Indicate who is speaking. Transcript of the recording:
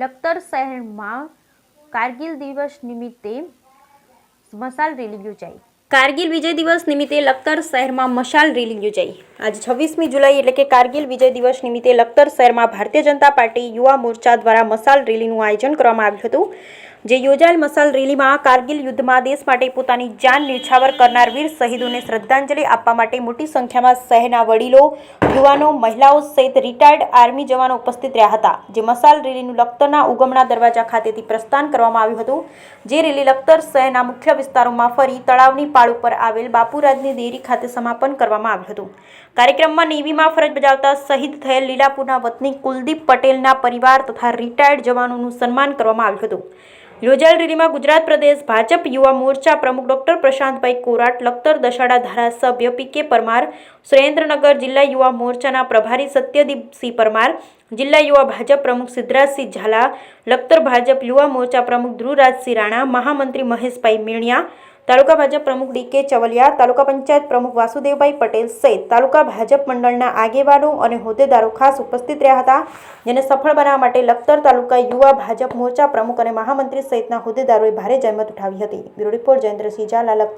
Speaker 1: લખતર શહેરમાં કારગિલ દિવસ નિમિત્તે મશાલ રેલી યોજાઈ। કારગિલ વિજય દિવસ નિમિત્તે લખતર શહેરમાં મશાલ રેલી યોજાઈ। આજે 26મી જુલાઈ એટલે કે કારગિલ વિજય દિવસ નિમિત્તે લખતર શહેરમાં ભારતીય જનતા પાર્ટી યુવા મોરચા દ્વારા મશાલ રેલીનું આયોજન કરવામાં આવ્યું હતું। જે યોજાયેલ મશાલ રેલીમાં કારગિલ યુદ્ધમાં દેશ માટે પોતાની જાન ન્યોછાવર કરનાર વીર શહીદોને શ્રદ્ધાંજલિ આપવા માટે મોટી સંખ્યામાં શહેરના વડીલો, યુવાનો, મહિલાઓ સહિત રિટાયર્ડ આર્મી જવાનો ઉપસ્થિત રહ્યા હતા। જે મશાલ રેલીનું લખતરના ઉગમણા દરવાજા ખાતેથી પ્રસ્થાન કરવામાં આવ્યું હતું। જે રેલી લખતર શહેરના મુખ્ય વિસ્તારોમાં ફરી તળાવની પાળ ઉપર આવેલ બાપુરાજની ડેરી ખાતે સમાપન કરવામાં આવ્યું હતું। કાર્યક્રમમાં નેવીમાં ફરજ બજાવતા શહીદ થયેલ લીલાપુરના વતની કુલદીપ પટેલના પરિવાર તથા રિટાયર્ડ જવાનોનું સન્માન કરવામાં આવ્યું હતું। યોજાયેલ રેલીમાં ગુજરાત પ્રદેશ ભાજપ યુવા મોરચા પ્રમુખ ડોક્ટર પ્રશાંતભાઈ કોરાટ, લખતર દશાડા ધારાસભ્ય પી.કે. પરમાર, સુરેન્દ્રનગર જિલ્લા યુવા મોરચાના પ્રભારી સત્યદીપસિંહ પરમાર, જિલ્લા યુવા ભાજપ પ્રમુખ સિદ્ધરાજસિંહ ઝાલા, લખતર ભાજપ યુવા મોરચા પ્રમુખ ધ્રુવરાજસિંહ રાણા, મહામંત્રી મહેશભાઈ મીણિયા, તાલુકા ભાજપ પ્રમુખ ડી.કે. ચવલિયા, તાલુકા પંચાયત પ્રમુખ વાસુદેવભાઈ પટેલ સહિત તાલુકા ભાજપ મંડળના આગેવાનો અને હોદ્દેદારો ખાસ ઉપસ્થિત રહ્યા હતા। જેને સફળ બનાવવા માટે લખતર તાલુકા યુવા ભાજપ મોરચા પ્રમુખ અને મહામંત્રી સહિતના હોદ્દેદારોએ ભારે જહેમત ઉઠાવી હતી। Bureau report Jayendrasinh Jhala, Lakhtar.